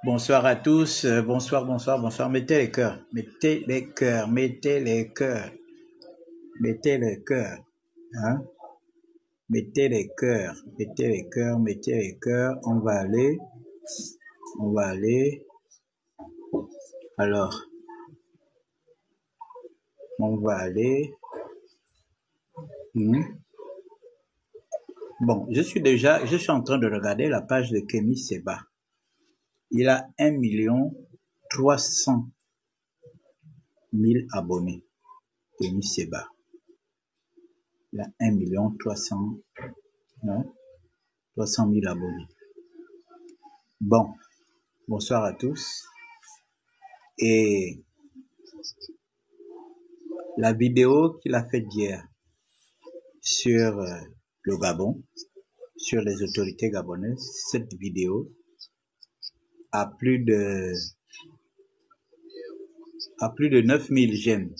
Bonsoir à tous, bonsoir, bonsoir, bonsoir. Mettez les cœurs, mettez les cœurs, mettez les cœurs, mettez les cœurs, hein? Mettez les cœurs, mettez les cœurs, mettez les cœurs. On va aller. Alors, on va aller. Bon, je suis en train de regarder la page de Kémy Séba. Il a 1 300 000 abonnés. Kémy Séba. Il a 1 300 000 abonnés. Bon, bonsoir à tous. Et la vidéo qu'il a faite hier sur le Gabon, sur les autorités gabonaises, cette vidéo a plus de 9000 j'aime.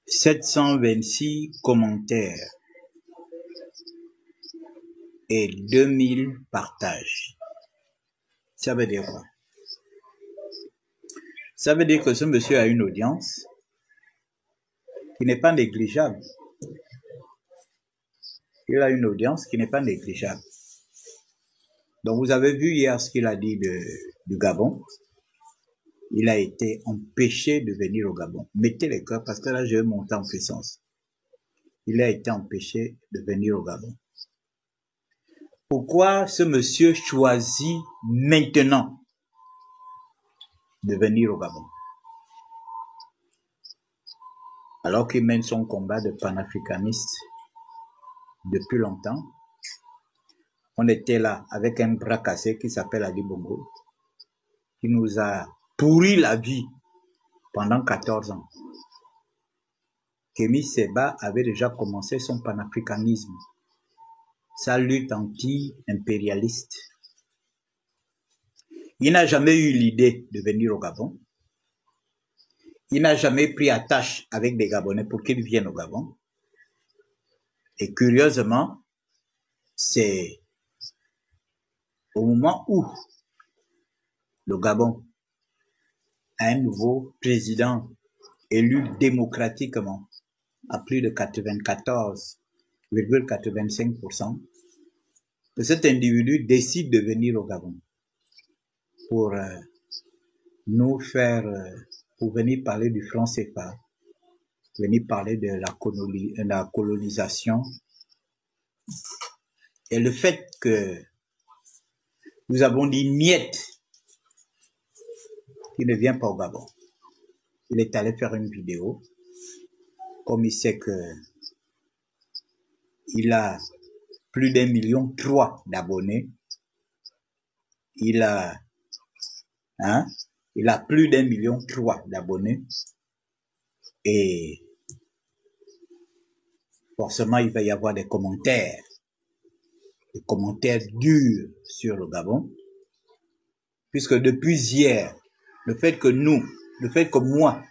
726 commentaires et 2000 partages. Ça veut dire quoi? Ça veut dire que ce monsieur a une audience qui n'est pas négligeable. Il a une audience qui n'est pas négligeable. Donc vous avez vu hier ce qu'il a dit du Gabon. Il a été empêché de venir au Gabon. Mettez les cœurs parce que là je vais monter en puissance. Il a été empêché de venir au Gabon. Pourquoi ce monsieur choisit maintenant de venir au Gabon? Alors qu'il mène son combat de panafricaniste depuis longtemps. On était là avec un bras cassé qui s'appelle Ali Bongo, qui nous a pourri la vie pendant 14 ans. Kémy Séba avait déjà commencé son panafricanisme, sa lutte anti-impérialiste. Il n'a jamais eu l'idée de venir au Gabon. Il n'a jamais pris attache avec des Gabonais pour qu'ils viennent au Gabon. Et curieusement, c'est au moment où le Gabon a un nouveau président élu démocratiquement à plus de 94,85%, que cet individu décide de venir au Gabon pour nous faire, pour venir parler du franc CFA, venir parler de la colonisation. Et le fait que nous avons dit niet, il ne vient pas au Gabon. Il est allé faire une vidéo, comme il sait que il a plus d'1,3 million d'abonnés. Il a plus d'1,3 million d'abonnés. Et forcément, il va y avoir des commentaires durs sur le Gabon. Puisque depuis hier, le fait que moi,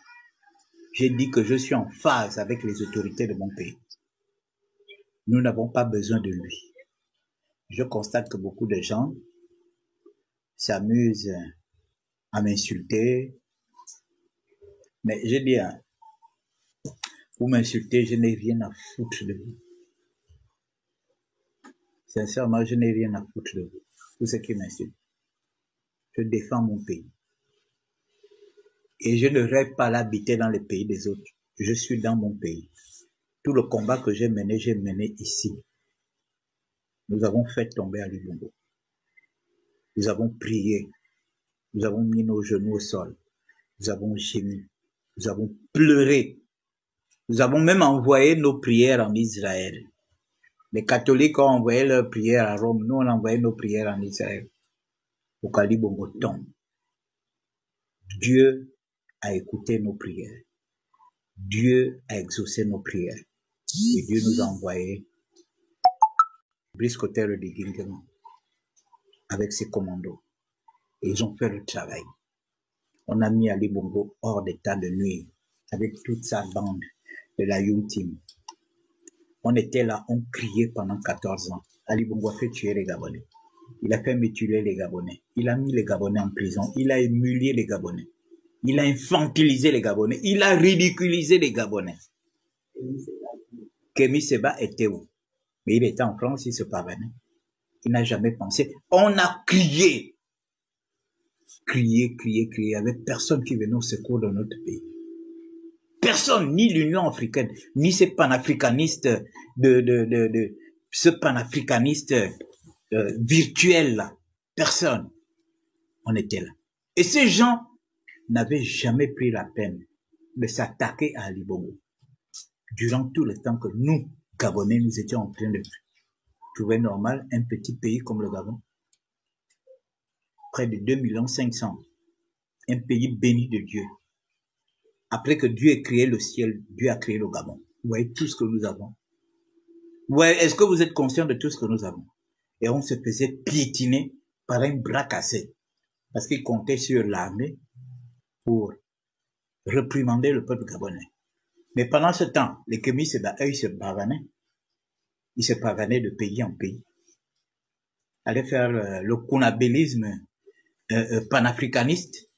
j'ai dit que je suis en phase avec les autorités de mon pays. Nous n'avons pas besoin de lui. Je constate que beaucoup de gens s'amusent à m'insulter. Mais je dis, vous m'insultez, je n'ai rien à foutre de vous. Sincèrement, je n'ai rien à foutre de vous. Tous ceux qui m'insultent. Je défends mon pays. Et je ne rêve pas l'habiter dans les pays des autres. Je suis dans mon pays. Tout le combat que j'ai mené ici. Nous avons fait tomber Ali Bongo. Nous avons prié. Nous avons mis nos genoux au sol. Nous avons gémi. Nous avons pleuré. Nous avons même envoyé nos prières en Israël. Les catholiques ont envoyé leurs prières à Rome. Nous, on a envoyé nos prières en Israël. Pour qu'Ali Bongo tombe. Dieu a écouté nos prières. Dieu a exaucé nos prières. Et Dieu nous a envoyé Brice Kotter de Guingamp avec ses commandos. Et ils ont fait le travail. On a mis Ali Bongo hors d'état de nuire avec toute sa bande de la Young Team. On était là, on criait pendant 14 ans. Ali Bongo a fait tuer les Gabonais. Il a fait mutiler les Gabonais. Il a mis les Gabonais en prison. Il a humilié les Gabonais. Il a infantilisé les Gabonais. Il a ridiculisé les Gabonais. Kémy Séba était où? Mais il était en France, il se parvenait. Il n'a jamais pensé. On a crié. Crié. Il n'y avait personne qui venait au secours de notre pays. Personne, ni l'Union africaine, ni ces panafricanistes ce panafricaniste virtuel là. Personne. On était là. Et ces gens n'avaient jamais pris la peine de s'attaquer à Ali Bongo. Durant tout le temps que nous, Gabonais, nous étions en train de trouver normal un petit pays comme le Gabon. Près de 2,5 millions. Un pays béni de Dieu. Après que Dieu ait créé le ciel, Dieu a créé le Gabon. Vous voyez tout ce que nous avons. Ouais, est-ce que vous êtes conscient de tout ce que nous avons? Et on se faisait piétiner par un bras cassé. Parce qu'il comptait sur l'armée pour réprimander le peuple gabonais. Mais pendant ce temps, les Kémy Séba, eux, ils se pavanaient. Ils se pavanaient de pays en pays. Allaient faire le kounabélisme panafricaniste.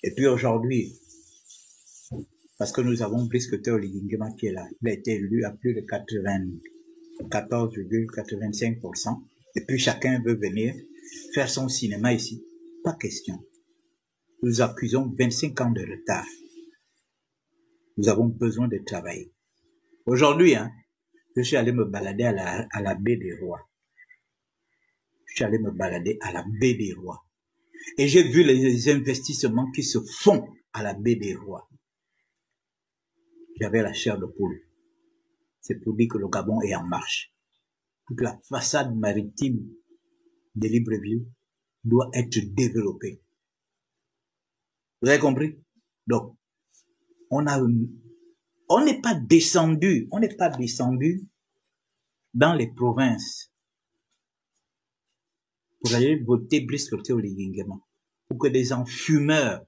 Et puis aujourd'hui, parce que nous avons Brice Oligui Nguema qui est là, il a été élu à plus de 94,85%. Et puis chacun veut venir faire son cinéma ici. Pas question. Nous accusons 25 ans de retard. Nous avons besoin de travailler. Aujourd'hui, hein, je suis allé me balader à la baie des Rois. Je suis allé me balader à la baie des Rois. Et j'ai vu les investissements qui se font à la baie des Rois. J'avais la chair de poule. C'est pour dire que le Gabon est en marche. Toute la façade maritime de Libreville doit être développée. Vous avez compris? Donc, on n'est pas descendu dans les provinces pour aller voter Brice Oligui Nguema, pour que des enfumeurs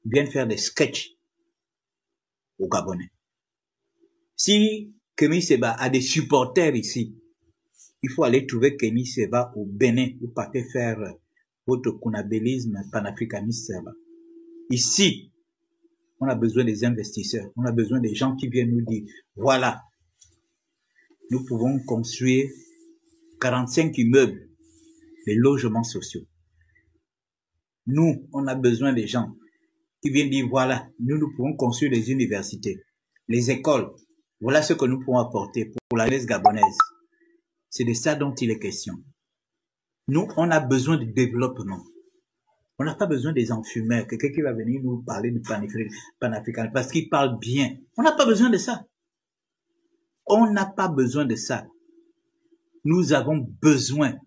viennent faire des sketchs aux Gabonais. Si Kémy Séba a des supporters ici, il faut aller trouver Kémy Séba au Bénin, vous partez faire votre kounabélisme panafricaniste là-bas. Ici, on a besoin des investisseurs, on a besoin des gens qui viennent nous dire, voilà, nous pouvons construire 45 immeubles, des logements sociaux. Nous, on a besoin des gens qui viennent dire, voilà, nous pouvons construire des universités, les écoles, voilà ce que nous pouvons apporter pour la jeunesse gabonaise. C'est de ça dont il est question. Nous, on a besoin de développement. On n'a pas besoin des enfumeurs, quelqu'un qui va venir nous parler du panafricanisme parce qu'il parle bien. On n'a pas besoin de ça. On n'a pas besoin de ça. Nous avons besoin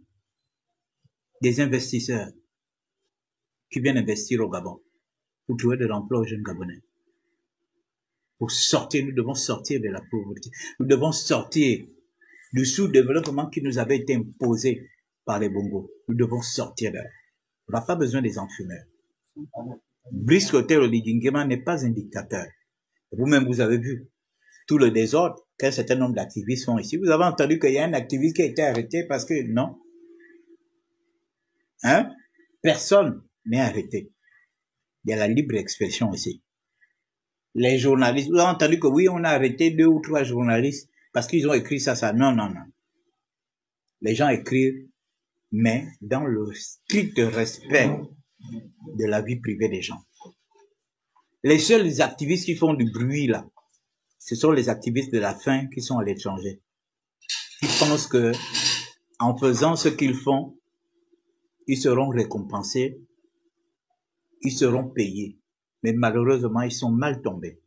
des investisseurs qui viennent investir au Gabon pour trouver de l'emploi aux jeunes Gabonais. Pour sortir, nous devons sortir de la pauvreté. Nous devons sortir du sous-développement qui nous avait été imposé par les Bongo. Nous devons sortir de là. On n'a pas besoin des enfumeurs. Brice Oligui Nguema n'est pas un dictateur. Vous-même, vous avez vu tout le désordre qu'un certain nombre d'activistes font ici. Vous avez entendu qu'il y a un activiste qui a été arrêté parce que non. Hein? Personne n'est arrêté. Il y a la libre expression ici. Les journalistes, vous avez entendu que oui, on a arrêté 2 ou 3 journalistes parce qu'ils ont écrit ça. Non. Les gens écrivent, mais dans le strict respect de la vie privée des gens. Les seuls activistes qui font du bruit là, ce sont les activistes de la faim qui sont à l'étranger. Ils pensent que en faisant ce qu'ils font, ils seront récompensés, ils seront payés. Mais malheureusement, ils sont mal tombés.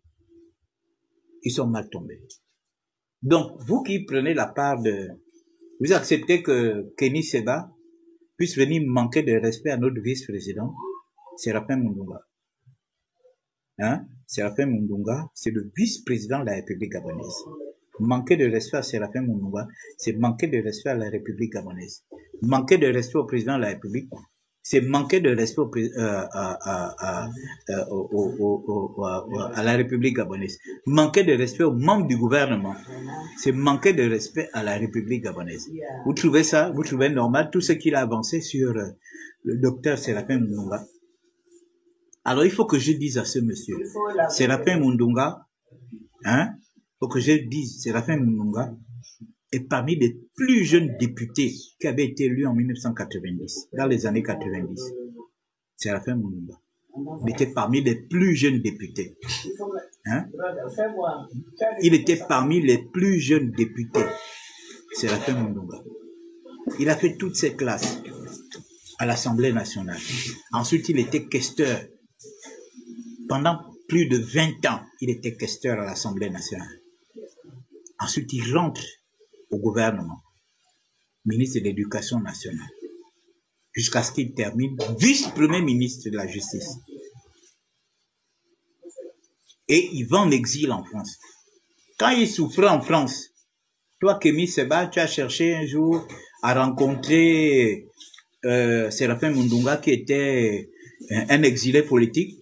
Ils sont mal tombés. Donc, vous qui prenez la part de... Vous acceptez que Kémy Séba puisse venir manquer de respect à notre vice-président, Séraphin Mundunga. Hein? Séraphin Mundunga, c'est le vice-président de la République gabonaise. Manquer de respect à Séraphin Mundunga, c'est manquer de respect à la République gabonaise. Manquer de respect au président de la République, C'est manquer de respect à la République gabonaise. Manquer de respect aux membres du gouvernement. C'est manquer de respect à la République gabonaise. Vous trouvez ça, vous trouvez normal, tout ce qu'il a avancé sur le docteur Séraphin Mundunga? Alors, il faut que je dise à ce monsieur, Séraphin Mundunga, hein, faut que je dise, Séraphin Mundunga est parmi les plus jeunes députés qui avaient été élus en 1990, dans les années 90. Séraphin Mundunga. Il était parmi les plus jeunes députés. Hein? Il était parmi les plus jeunes députés. Séraphin Mundunga. Il a fait toutes ses classes à l'Assemblée nationale. Ensuite, il était questeur. Pendant plus de 20 ans, il était questeur à l'Assemblée nationale. Ensuite, il rentre au gouvernement, ministre de l'Éducation nationale, jusqu'à ce qu'il termine vice-premier ministre de la Justice. Et il va en exil en France. Quand il souffrait en France, toi, Kémy Seba, tu as cherché un jour à rencontrer Séraphin Mundunga, qui était un exilé politique.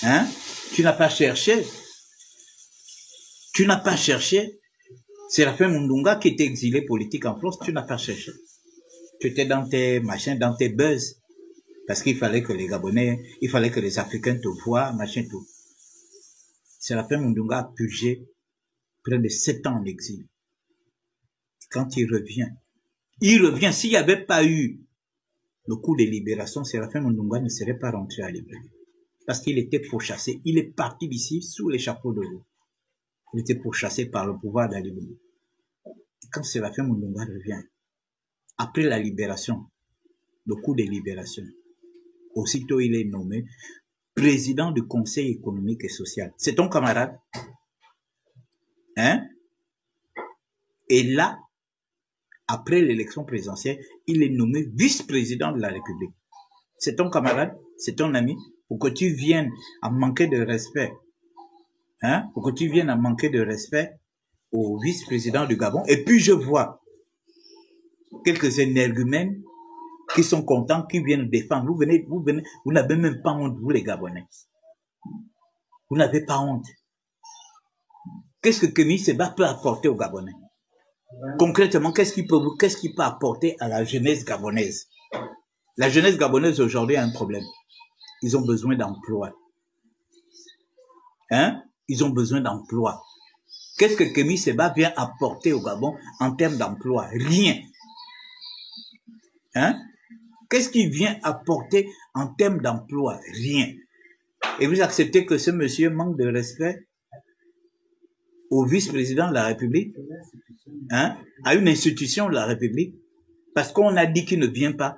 Hein? Tu n'as pas cherché. Tu n'as pas cherché. Séraphin Mundunga, qui était exilé politique en France, tu n'as pas cherché. Tu étais dans tes machins, dans tes buzz. Parce qu'il fallait que les Gabonais, il fallait que les Africains te voient, machin, tout. Séraphin Mundunga a purgé près de 7 ans en exil. Quand il revient, s'il n'y avait pas eu le coup de libération, Séraphin Mundunga ne serait pas rentré à Libreville. Parce qu'il était pourchassé. Il est parti d'ici sous les chapeaux de roue. Il était pourchassé par le pouvoir d'Ali Bongo. Et quand Séraphin Mundunga revient, après la libération, le coup de libération, aussitôt il est nommé président du Conseil économique et social. C'est ton camarade? Hein? Et là, après l'élection présidentielle, il est nommé vice-président de la République. C'est ton camarade? C'est ton ami? Pour que tu viennes à manquer de respect, hein? Pour que tu viennes à manquer de respect au vice-président du Gabon. Et puis je vois quelques énergumènes qui sont contents, qui viennent défendre. Vous n'avez même pas honte, vous les Gabonais. Vous n'avez pas honte. Qu'est-ce que Kémy Seba peut apporter aux Gabonais? Concrètement, qu'est-ce qu'il peut apporter à la jeunesse gabonaise? La jeunesse gabonaise aujourd'hui a un problème. Ils ont besoin d'emploi. Hein? Ils ont besoin d'emploi. Qu'est-ce que Kémy Seba vient apporter au Gabon en termes d'emploi? Rien. Hein? Qu'est-ce qu'il vient apporter en termes d'emploi? Rien. Et vous acceptez que ce monsieur manque de respect au vice-président de la République, hein, à une institution de la République, parce qu'on a dit qu'il ne vient pas.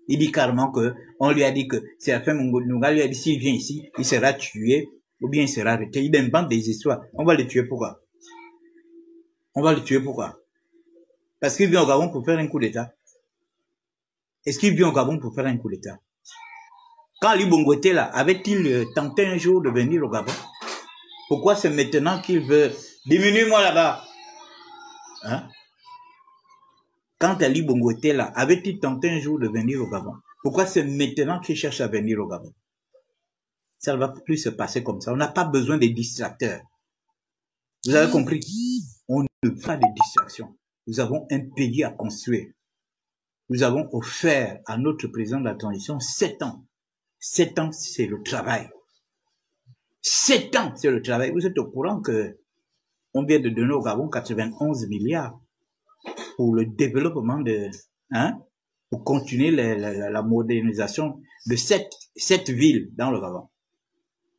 Il dit carrément que, on lui a dit que Séraphin Mundunga lui a dit s'il vient ici, il sera tué, ou bien il sera arrêté. Il invente des histoires. On va le tuer pourquoi? On va le tuer pourquoi? Parce qu'il vient au Gabon pour faire un coup d'État. Est-ce qu'il vient au Gabon pour faire un coup d'État? Quand Ali Bongo était là, avait-il tenté un jour de venir au Gabon? Pourquoi c'est maintenant qu'il veut... Diminue-moi là-bas. Hein? Quand Ali Bongo était là, avait-il tenté un jour de venir au Gabon? Pourquoi c'est maintenant qu'il cherche à venir au Gabon? Ça ne va plus se passer comme ça. On n'a pas besoin de distracteurs. Vous avez compris? On ne veut pas de distractions. Nous avons un pays à construire. Nous avons offert à notre président de la transition 7 ans. 7 ans, c'est le travail. 7 ans, c'est le travail. Vous êtes au courant que on vient de donner au Gabon 91 milliards pour le développement de, hein, pour continuer la modernisation de cette ville dans le Gabon.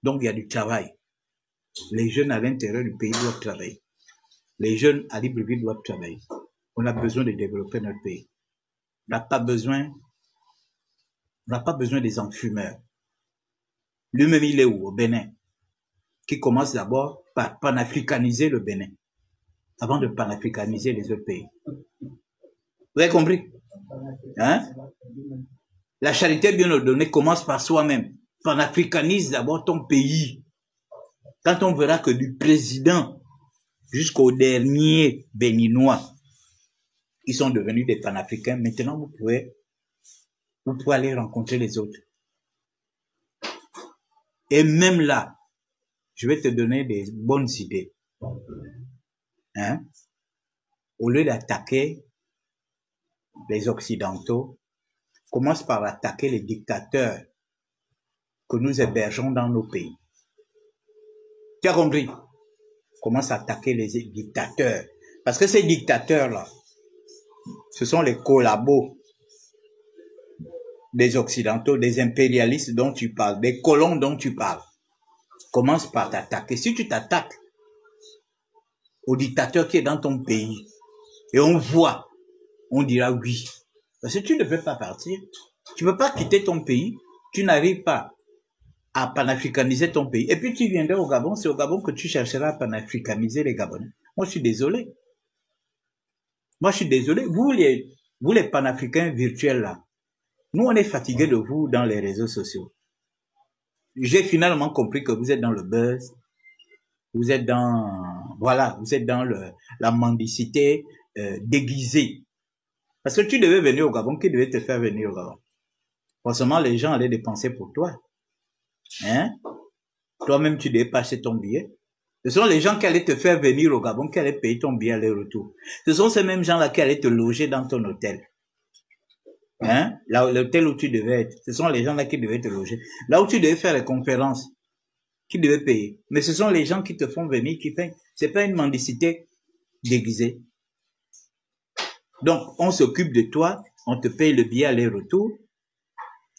Donc, il y a du travail. Les jeunes à l'intérieur du pays doivent travailler. Les jeunes à Libreville doivent travailler. On a besoin de développer notre pays. On n'a pas besoin des enfumeurs. Lui-même, il est où? Au Bénin. Qui commence d'abord par panafricaniser le Bénin, avant de panafricaniser les autres pays. Vous avez compris? Hein? La charité bien ordonnée commence par soi-même. Panafricanise d'abord ton pays. Quand on verra que du président jusqu'au dernier béninois, ils sont devenus des panafricains, maintenant vous pouvez Vous pouvez aller rencontrer les autres. Et même là, je vais te donner des bonnes idées. Hein? Au lieu d'attaquer les Occidentaux, commence par attaquer les dictateurs que nous hébergeons dans nos pays. Tu as compris? Commence à attaquer les dictateurs. Parce que ces dictateurs-là, ce sont les collabos des Occidentaux, des impérialistes dont tu parles, des colons dont tu parles. Commence par t'attaquer. Si tu t'attaques au dictateur qui est dans ton pays, et on voit, on dira oui. Parce que tu ne peux pas partir. Tu ne peux pas quitter ton pays. Tu n'arrives pas à panafricaniser ton pays. Et puis tu viendrais au Gabon, c'est au Gabon que tu chercheras à panafricaniser les Gabonais. Moi, je suis désolé. Moi, je suis désolé. Vous les panafricains virtuels là, nous, on est fatigués de vous dans les réseaux sociaux. J'ai finalement compris que vous êtes dans le buzz, vous êtes dans, voilà, vous êtes dans la mendicité déguisée. Parce que tu devais venir au Gabon, qui devait te faire venir au Gabon? Forcément, les gens allaient dépenser pour toi. Hein? Toi-même, tu devais pas acheter ton billet. Ce sont les gens qui allaient te faire venir au Gabon, qui allaient payer ton billet aller-retour. Ce sont ces mêmes gens-là qui allaient te loger dans ton hôtel. Hein? Là, l'hôtel où tu devais être. Ce sont les gens-là qui devaient te loger. Là où tu devais faire les conférences, qui devaient payer. Mais ce sont les gens qui te font venir, qui payent. C'est pas une mendicité déguisée. Donc, on s'occupe de toi, on te paye le billet aller-retour.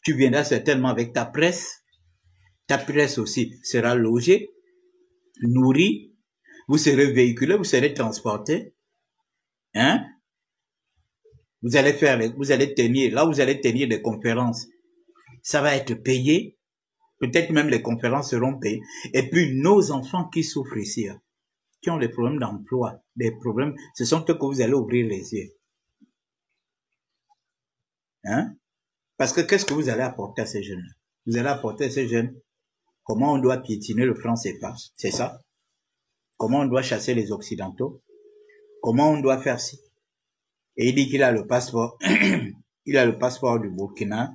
Tu viendras certainement avec ta presse. Ta presse aussi sera logée, nourrie. Vous serez véhiculé, vous serez transporté. Hein? Vous allez tenir, là vous allez tenir des conférences. Ça va être payé. Peut-être même les conférences seront payées. Et puis, nos enfants qui souffrent ici, qui ont des problèmes d'emploi, des problèmes, ce sont eux que vous allez ouvrir les yeux. Hein? Parce que qu'est-ce que vous allez apporter à ces jeunes? Vous allez apporter à ces jeunes comment on doit piétiner le franc CFA. C'est ça? Comment on doit chasser les Occidentaux? Comment on doit faire ci? Et il dit qu'il a le passeport. Il a le passeport du Burkina.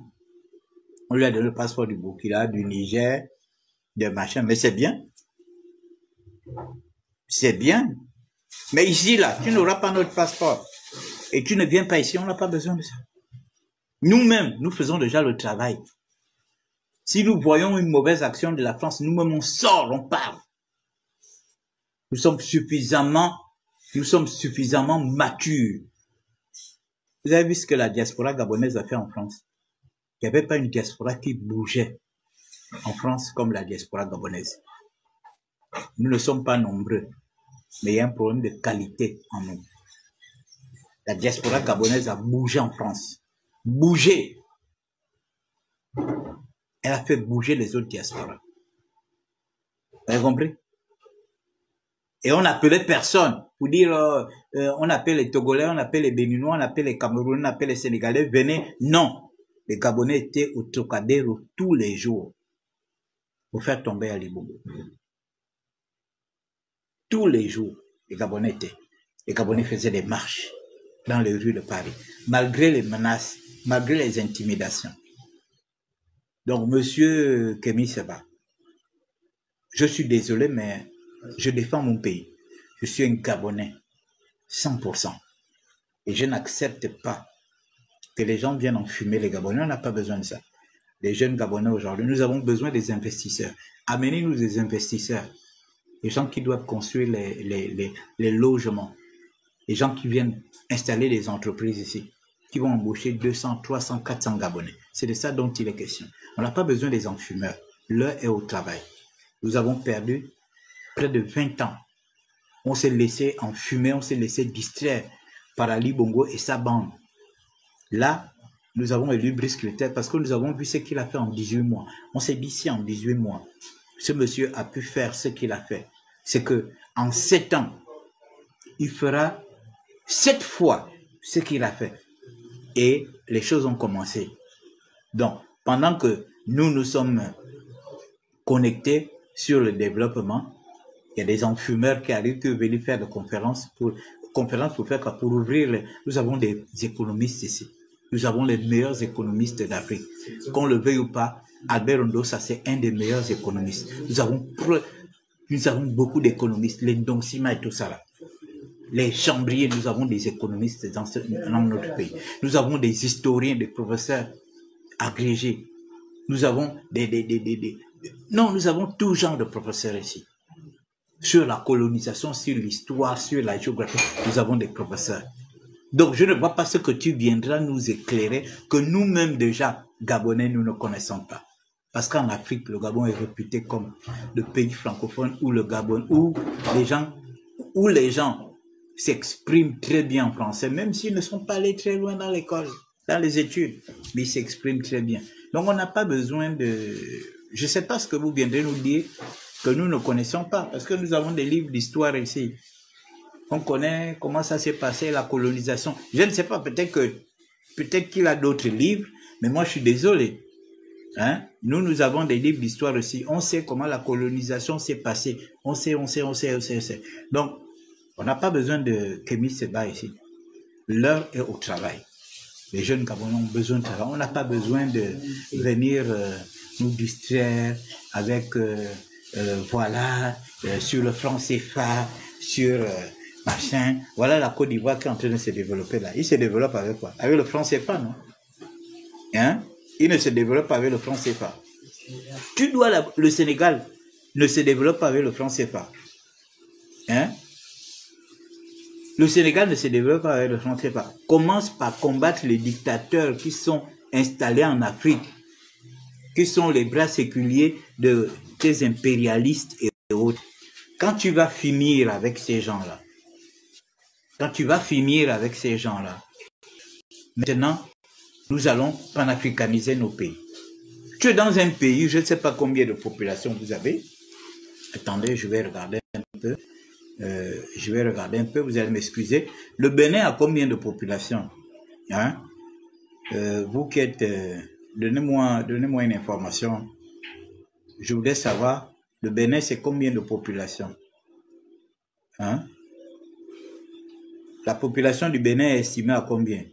On lui a donné le passeport du Burkina, du Niger, de machin. Mais c'est bien. C'est bien. Mais ici, là, tu n'auras pas notre passeport. Et tu ne viens pas ici, on n'a pas besoin de ça. Nous-mêmes, nous faisons déjà le travail. Si nous voyons une mauvaise action de la France, nous-mêmes, on sort, on parle. Nous sommes suffisamment matures. Vous avez vu ce que la diaspora gabonaise a fait en France? Il n'y avait pas une diaspora qui bougeait en France comme la diaspora gabonaise. Nous ne sommes pas nombreux, mais il y a un problème de qualité en nous. La diaspora gabonaise a bougé en France. Bougé. Elle a fait bouger les autres diasporas. Vous avez compris? Et on n'appelait personne pour dire, on appelle les Togolais, on appelle les Béninois, on appelle les Camerounais, on appelle les Sénégalais, venez. Non. Les Gabonais étaient au Trocadéro tous les jours pour faire tomber Ali Bongo. Tous les jours, les Gabonais étaient. Les Gabonais faisaient des marches dans les rues de Paris, malgré les menaces, malgré les intimidations. Donc, monsieur Kémy Seba, je suis désolé, mais je défends mon pays. Je suis un Gabonais, 100%. Et je n'accepte pas que les gens viennent enfumer les Gabonais. On n'a pas besoin de ça. Les jeunes Gabonais aujourd'hui, nous avons besoin des investisseurs. Amenez-nous des investisseurs. Les gens qui doivent construire les logements. Les gens qui viennent installer des entreprises ici. Qui vont embaucher 200, 300, 400 Gabonais. C'est de ça dont il est question. On n'a pas besoin des enfumeurs. L'heure est au travail. Nous avons perdu près de 20 ans. On s'est laissé enfumer, on s'est laissé distraire par Ali Bongo et sa bande. Là, nous avons élu Brice Clotaire parce que nous avons vu ce qu'il a fait en 18 mois. On s'est dit si en 18 mois, ce monsieur a pu faire ce qu'il a fait, c'est que en 7 ans, il fera 7 fois ce qu'il a fait. Et les choses ont commencé. Donc, pendant que nous sommes connectés sur le développement, il y a des enfumeurs qui arrivent, qui veulent faire des conférences pour faire quoi? Pour ouvrir. Nous avons des économistes ici. Nous avons les meilleurs économistes d'Afrique. Qu'on le veuille ou pas, Albert Ndosa, c'est un des meilleurs économistes. Nous avons beaucoup d'économistes, les Ndonsima et tout ça là. Les chambriers, nous avons des économistes dans notre pays. Nous avons des historiens, des professeurs agrégés. Nous avons Non, nous avons tout genre de professeurs ici. Sur la colonisation, sur l'histoire, sur la géographie, nous avons des professeurs. Donc, je ne vois pas ce que tu viendras nous éclairer, que nous-mêmes déjà, Gabonais, nous ne connaissons pas. Parce qu'en Afrique, le Gabon est réputé comme le pays francophone où le Gabon, où les gens s'expriment très bien en français, même s'ils ne sont pas allés très loin dans l'école, dans les études, mais ils s'expriment très bien. Donc, on n'a pas besoin de... Je ne sais pas ce que vous viendrez nous dire que nous ne connaissons pas, parce que nous avons des livres d'histoire ici. On connaît comment ça s'est passé, la colonisation. Je ne sais pas, peut-être qu'il a d'autres livres, mais moi, je suis désolé. Hein? Nous avons des livres d'histoire aussi. On sait comment la colonisation s'est passée. On sait. Donc, on n'a pas besoin de Kémy Séba ici. L'heure est au travail. Les jeunes Gabonais ont besoin de travail. On n'a pas besoin de venir nous distraire avec, sur le franc CFA, sur machin. Voilà la Côte d'Ivoire qui est en train de se développer là. Il se développe avec quoi? Avec le franc CFA, non? Hein? Il ne se développe pas avec le franc CFA. Le Sénégal ne se développe pas avec le franc CFA. Hein? Le Sénégal ne se développe pas avec le franc CFA. Commence par combattre les dictateurs qui sont installés en Afrique, qui sont les bras séculiers de tes impérialistes et autres. Quand tu vas finir avec ces gens-là, maintenant, nous allons panafricaniser nos pays. Tu es dans un pays, je ne sais pas combien de population vous avez. Attendez, je vais regarder un peu. Vous allez m'excuser. Le Bénin a combien de population? Hein? Vous qui êtes... donnez-moi une information. Je voudrais savoir, le Bénin, c'est combien de population? Hein? La population du Bénin est estimée à combien?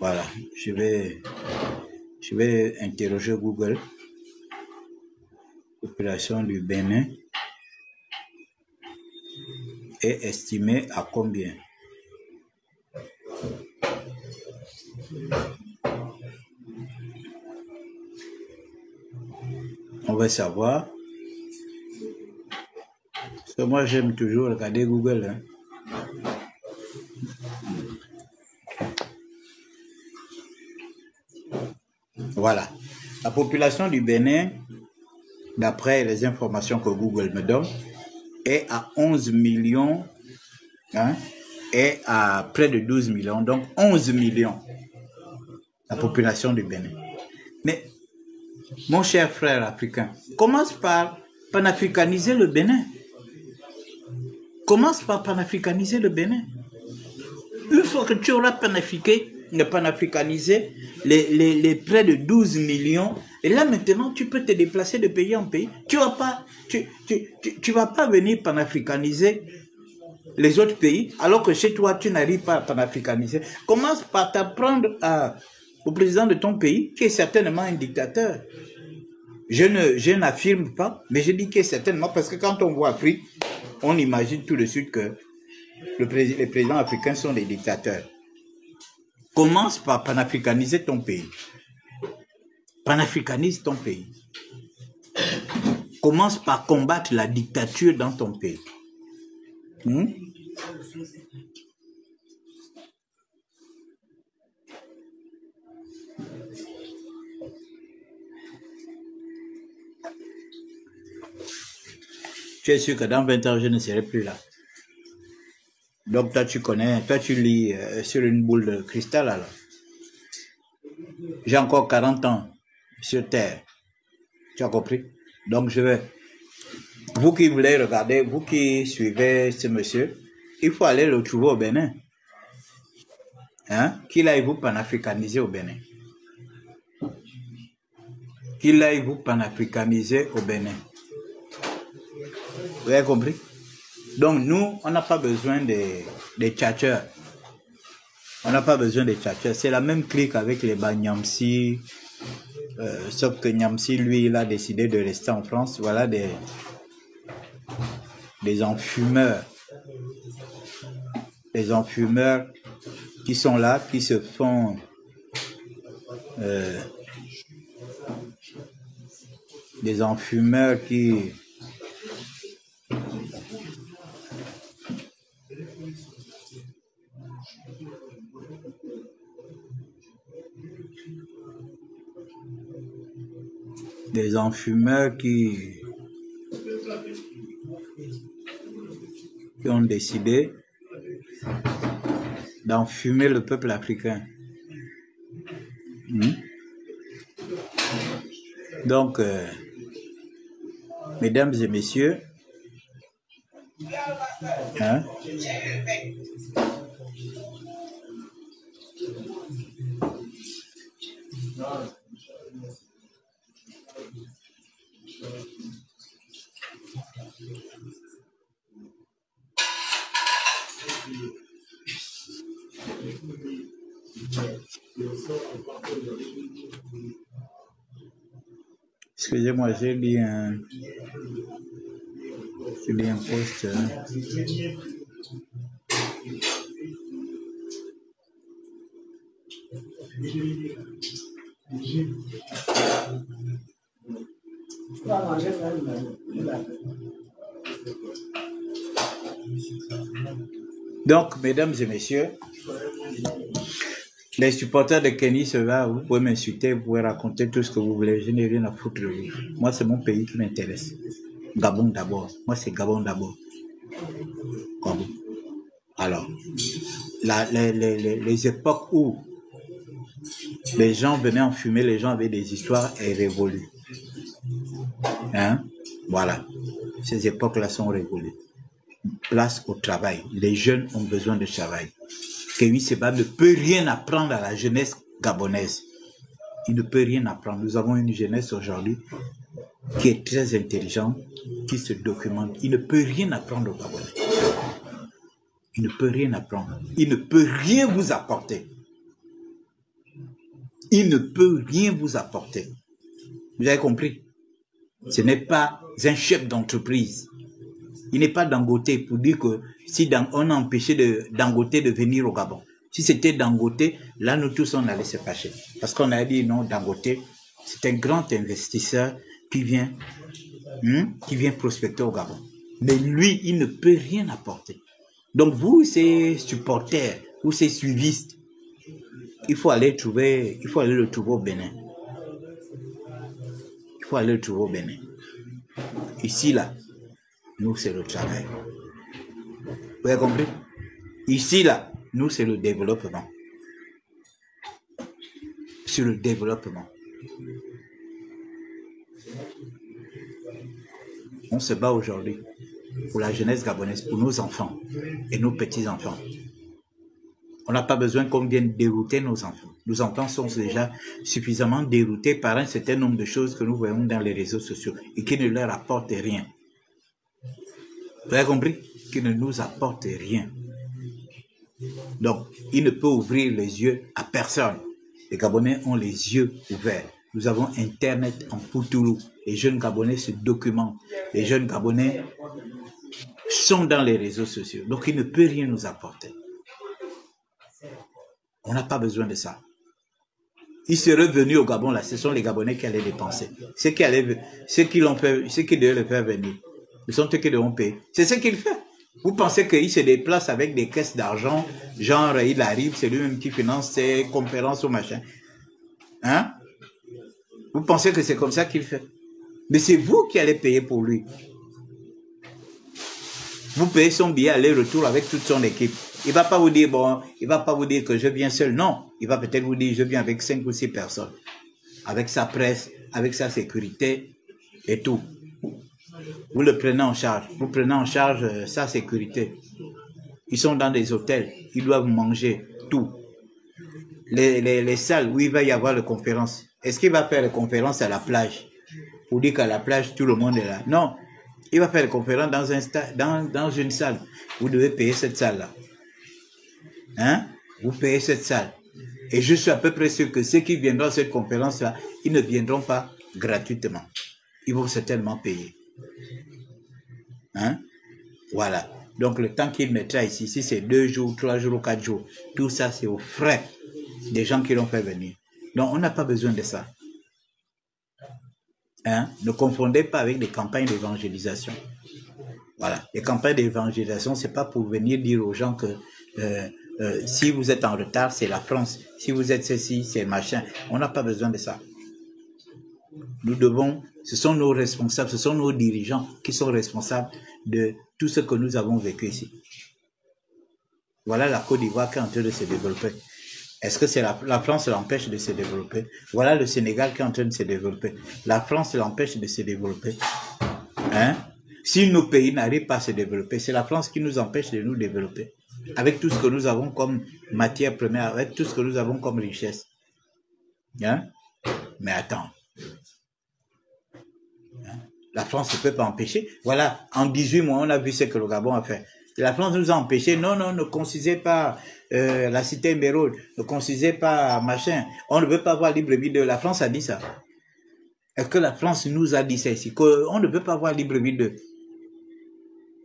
Voilà, je vais interroger Google. Population du Bénin est estimée à combien? On va savoir. Parce que moi, j'aime toujours regarder Google. Hein. Voilà. La population du Bénin, d'après les informations que Google me donne, est à 11 millions, hein, est à près de 12 millions, donc 11 millions, la population du Bénin. Mais, mon cher frère africain, commence par panafricaniser le Bénin. Commence par panafricaniser le Bénin. Une fois que tu auras panafricanisé les près de 12 millions, et là maintenant tu peux te déplacer de pays en pays. Tu vas pas venir panafricaniser les autres pays alors que chez toi tu n'arrives pas à panafricaniser. Commence par t'apprendre au président de ton pays qui est certainement un dictateur. Je n'affirme pas, mais je dis qu'il est certainement, parce que quand on voit Afrique, on imagine tout de suite que les présidents africains sont des dictateurs. Commence par panafricaniser ton pays. Panafricanise ton pays. Commence par combattre la dictature dans ton pays. Tu es sûr que dans 20 ans, je ne serai plus là. Donc toi, tu connais, toi, tu lis sur une boule de cristal, alors. J'ai encore 40 ans sur Terre. Tu as compris? Donc je vais... Vous qui voulez regarder, vous qui suivez ce monsieur, il faut aller le trouver au Bénin. Hein? Qu'il aille vous panafricaniser au Bénin. Qu'il aille vous panafricaniser au Bénin. Vous avez compris? Donc nous, on n'a pas besoin des tchatcheurs. On n'a pas besoin de Tchatcha. C'est la même clique avec les Banyamsi. Sauf que Nyamsi, lui, il a décidé de rester en France. Voilà des enfumeurs. Des enfumeurs qui sont là, qui se font... des enfumeurs qui... des enfumeurs qui ont décidé d'enfumer le peuple africain. Donc, mesdames et messieurs, hein, excusez-moi, j'ai lu un post. Donc, mesdames et messieurs, les supporters de Kenny Seva, vous pouvez m'insulter, vous pouvez raconter tout ce que vous voulez, je n'ai rien à foutre de vous. Moi, c'est mon pays qui m'intéresse. Gabon d'abord. Moi, c'est Gabon d'abord. Gabon. Alors, les époques où les gens venaient en fumer, les gens avaient des histoires et révolues. Hein? Voilà. Ces époques-là sont révolues. Place au travail. Les jeunes ont besoin de travail. Kenny Seva ne peut rien apprendre à la jeunesse gabonaise. Il ne peut rien apprendre. Nous avons une jeunesse aujourd'hui qui est très intelligente, qui se documente. Il ne peut rien apprendre aux Gabonais. Il ne peut rien apprendre. Il ne peut rien vous apporter. Il ne peut rien vous apporter. Vous avez compris? Ce n'est pas un chef d'entreprise. Il n'est pas Dangote pour dire que si on a empêché Dangote de venir au Gabon. Si c'était Dangote, là nous tous on allait se fâcher. Parce qu'on a dit non, Dangote, c'est un grand investisseur qui vient prospecter au Gabon. Mais lui, il ne peut rien apporter. Donc vous, ces supporters ou ces suivistes, il faut aller le trouver au Bénin. Il faut aller le trouver au Bénin. Ici, là, nous, c'est le travail. Vous avez compris? Ici, là, nous, c'est le développement. C'est le développement. On se bat aujourd'hui pour la jeunesse gabonaise, pour nos enfants et nos petits-enfants. On n'a pas besoin qu'on vienne dérouter nos enfants. Nos enfants sont déjà suffisamment déroutés par un certain nombre de choses que nous voyons dans les réseaux sociaux et qui ne leur apportent rien. Vous avez compris? Qui ne nous apportent rien. Donc, il ne peut ouvrir les yeux à personne. Les Gabonais ont les yeux ouverts. Nous avons Internet en Poutoulou. Les jeunes Gabonais se documentent. Les jeunes Gabonais sont dans les réseaux sociaux. Donc, il ne peut rien nous apporter. On n'a pas besoin de ça. Ils seraient venus au Gabon, là. Ce sont les Gabonais qui allaient dépenser. Ceux qui devaient le faire venir. Ce sont eux qui devront payer. C'est ce qu'il fait. Vous pensez qu'il se déplace avec des caisses d'argent, genre il arrive, c'est lui-même qui finance ses conférences ou machin. Hein? Vous pensez que c'est comme ça qu'il fait? Mais c'est vous qui allez payer pour lui. Vous payez son billet aller-retour avec toute son équipe. Il ne va pas vous dire, bon, il va pas vous dire que je viens seul. Non, il va peut-être vous dire, je viens avec 5 ou 6 personnes. Avec sa presse, avec sa sécurité et tout. Vous le prenez en charge. Vous prenez en charge sa sécurité. Ils sont dans des hôtels. Ils doivent manger tout. Les salles où il va y avoir les conférences. Est-ce qu'il va faire les conférences à la plage? Pour dire qu'à la plage, tout le monde est là. Non. Il va faire les conférences dans une salle. Vous devez payer cette salle-là. Hein? vous payez cette salle. Et je suis à peu près sûr que ceux qui viendront à cette conférence-là, ils ne viendront pas gratuitement. Ils vont certainement payer. Hein? Voilà. Donc le temps qu'il mettra ici, si c'est 2 jours, 3 jours ou 4 jours, tout ça c'est aux frais des gens qui l'ont fait venir. Donc on n'a pas besoin de ça. Hein? Ne confondez pas avec des campagnes d'évangélisation. Voilà. Les campagnes d'évangélisation, c'est pas pour venir dire aux gens que si vous êtes en retard, c'est la France. Si vous êtes ceci, c'est machin. On n'a pas besoin de ça. Nous devons, ce sont nos responsables, ce sont nos dirigeants qui sont responsables de tout ce que nous avons vécu ici. Voilà la Côte d'Ivoire qui est en train de se développer. Est-ce que c'est la France l'empêche de se développer? Voilà le Sénégal qui est en train de se développer. La France l'empêche de se développer. Hein? Si nos pays n'arrivent pas à se développer, c'est la France qui nous empêche de nous développer. Avec tout ce que nous avons comme matière première, avec tout ce que nous avons comme richesse. Hein? Mais attends. Hein? La France ne peut pas empêcher. Voilà, en 18 mois, on a vu ce que le Gabon a fait. La France nous a empêché. Non, non, ne construisez pas la cité Mérode, ne construisez pas machin. On ne veut pas avoir libre vie de... La France a dit ça. Est-ce que la France nous a dit ça ici? Qu'on ne veut pas avoir libre vie de...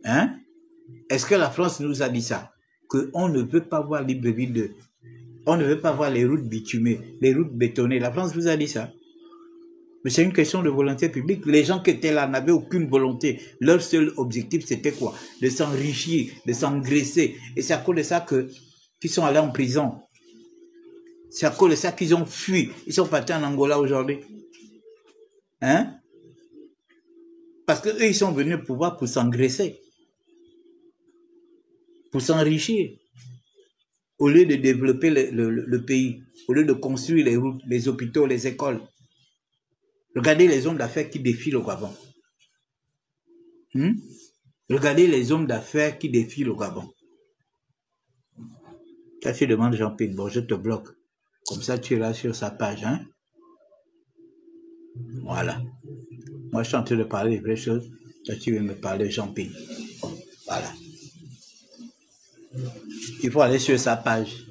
Hein? Est-ce que la France nous a dit ça? Qu'on ne veut pas voir libre vie de... On ne veut pas voir les routes bitumées, les routes bétonnées. La France vous a dit ça? Mais c'est une question de volonté publique. Les gens qui étaient là n'avaient aucune volonté. Leur seul objectif, c'était quoi? De s'enrichir, de s'engraisser. Et c'est à cause de ça qu'ils sont allés en prison. C'est à cause de ça qu'ils ont fui. Ils sont partis en Angola aujourd'hui. Hein? Parce qu'eux, ils sont venus au pouvoir pour s'engraisser. Pour s'enrichir. Au lieu de développer le pays. Au lieu de construire les routes, les hôpitaux, les écoles. Regardez les hommes d'affaires qui défilent au Gabon. Regardez les hommes d'affaires qui défilent au Gabon. Quand tu demandes Jean-Pierre, bon, je te bloque. Comme ça, tu iras sur sa page. Hein? Voilà. Moi, je suis en train de parler des vraies choses. Toi, tu veux me parler de Jean-Pierre. Voilà. Il faut aller sur sa page.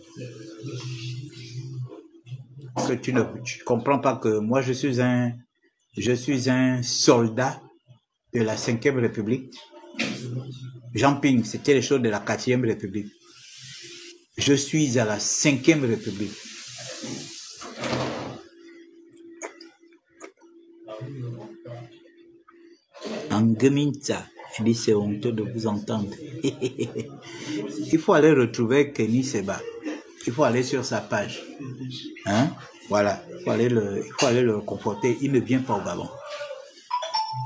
Que tu ne comprends pas que moi, je suis un soldat de la 5e République. Jean Ping, c'était les choses de la 4e République. Je suis à la 5e République. En Geminta, il dit c'est honteux de vous entendre. Il faut aller retrouver Kenny Seba. Il faut aller sur sa page. Hein? Voilà, il faut aller le conforter. Il ne vient pas au Gabon.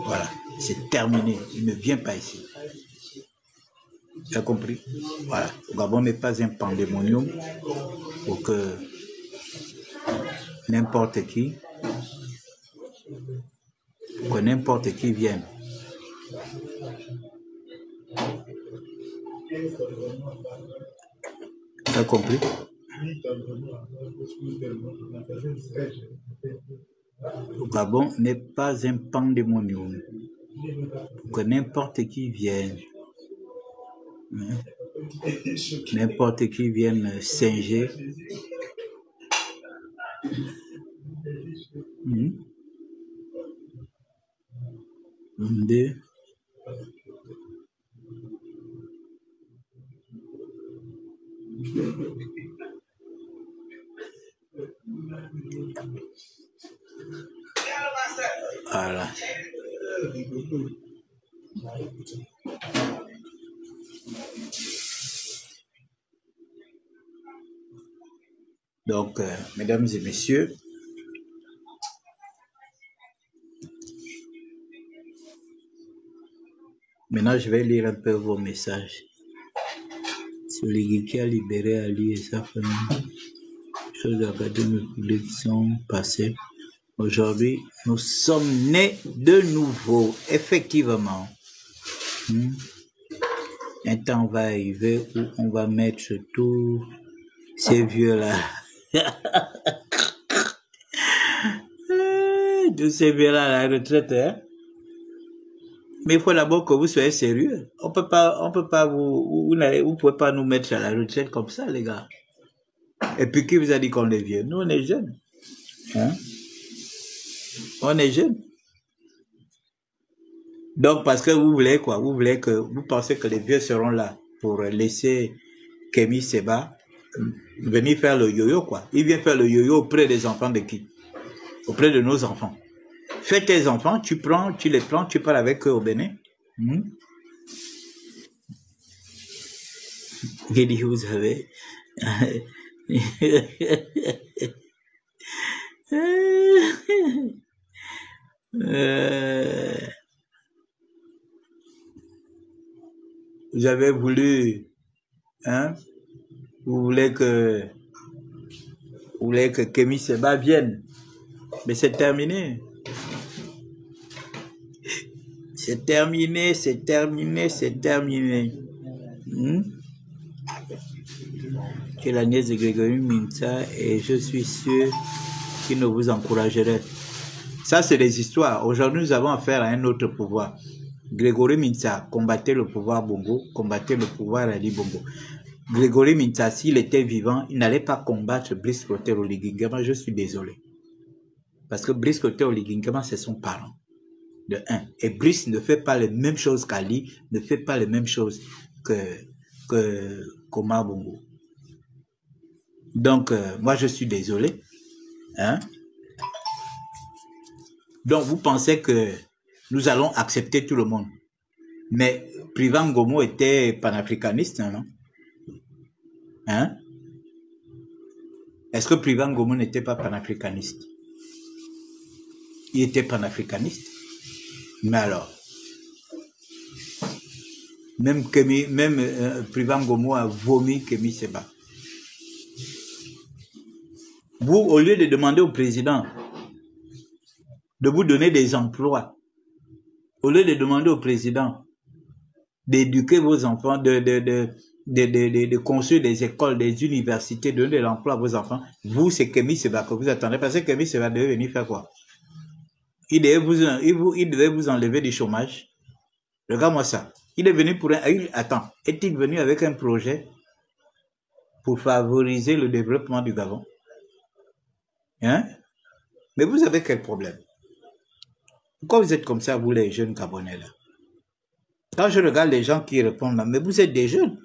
Voilà, c'est terminé. Il ne vient pas ici. Tu as compris? Voilà, le Gabon n'est pas un pandémonium pour que n'importe qui vienne. Tu as compris? Le Gabon n'est pas un pandémonium pour que n'importe qui vienne. N'importe qui vienne singer. Voilà. Donc, mesdames et messieurs, maintenant je vais lire un peu vos messages. Celui qui a libéré Ali et sa famille, choses académiques sont passées. Aujourd'hui, nous sommes nés de nouveau, effectivement. Un temps va arriver où on va mettre tous ces vieux-là. Tous ces vieux-là à la retraite, hein? Mais il faut d'abord que vous soyez sérieux. On peut pas vous pouvez pas nous mettre à la retraite comme ça, les gars. Et puis qui vous a dit qu'on est vieux? Nous, on est jeunes. Hein? On est jeunes. Donc, parce que vous voulez quoi? Vous pensez que les vieux seront là pour laisser Kémy Séba venir faire le yo-yo, quoi. Il vient faire le yo-yo auprès des enfants de qui? Auprès de nos enfants. Fais tes enfants, tu les prends, tu pars avec eux au Bénin. Il dit, vous avez... vous avez voulu, hein, vous voulez que Kémy Séba vienne, mais c'est terminé. C'est terminé, c'est terminé, c'est terminé. Que la nièce de Grégory Mintsa, et je suis sûr qu'il ne vous encouragerait. Ça, c'est des histoires. Aujourd'hui, nous avons affaire à un autre pouvoir. Grégory Mintsa combattait le pouvoir Bongo, combattait le pouvoir Ali Bongo. Grégory Mintsa, s'il était vivant, il n'allait pas combattre Brice Clotaire Oligingama. Je suis désolé. Parce que Brice Clotaire Oligingama, c'est son parent. De un. Et Brice ne fait pas les mêmes choses qu'Ali, ne fait pas les mêmes choses que Omar Bongo. Donc, moi, je suis désolé. Hein? Donc, vous pensez que nous allons accepter tout le monde. Mais Privan Gomo était panafricaniste, non? Hein? Est-ce que Privan Gomo n'était pas panafricaniste? Il était panafricaniste. Mais alors, même Privan Gomo a vomi Kémy Séba. Vous, au lieu de demander au président de vous donner des emplois, au lieu de demander au président d'éduquer vos enfants, de construire des écoles, des universités, de donner de l'emploi à vos enfants, vous, c'est Kémy Séba que vous attendez, parce que Kémy Séba devait venir faire quoi? Il devait vous enlever du chômage. Regarde-moi ça. Il est venu pour un... Attends, est-il venu avec un projet pour favoriser le développement du Gabon? Hein? Mais vous avez quel problème? Pourquoi vous êtes comme ça, vous les jeunes Gabonais là? Quand je regarde les gens qui répondent là, mais vous êtes des jeunes.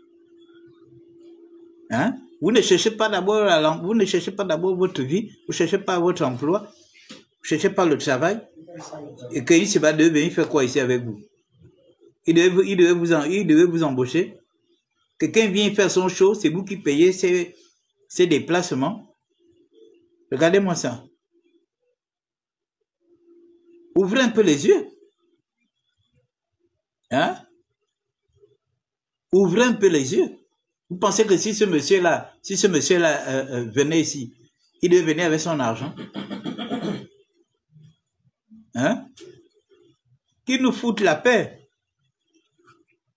Hein? Vous ne cherchez pas d'abord votre vie, vous ne cherchez pas votre emploi, vous ne cherchez pas le travail. Et qu'il se va devenir faire quoi ici avec vous? Il devait vous embaucher. Quelqu'un vient faire son show, c'est vous qui payez ses déplacements. Regardez-moi ça. Ouvrez un peu les yeux. Hein? Ouvrez un peu les yeux. Vous pensez que si ce monsieur-là venait ici, il devait venir avec son argent? Hein? Qu'il nous foute la paix.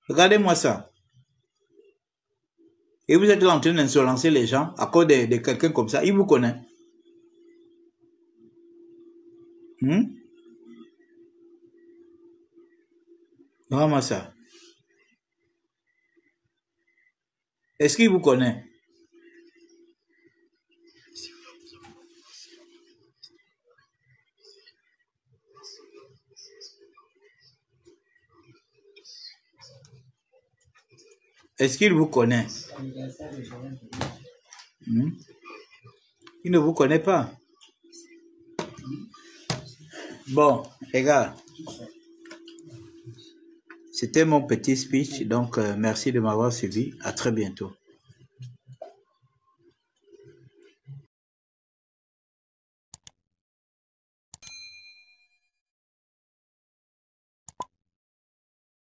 Regardez-moi ça. Et vous êtes là en train d'insolencer les gens à cause de quelqu'un comme ça. Il vous connaît. Regardez-moi ça. Est-ce qu'il vous connaît? Est-ce qu'il vous connaît? Il ne vous connaît pas. Bon, les gars, c'était mon petit speech, donc merci de m'avoir suivi. À très bientôt.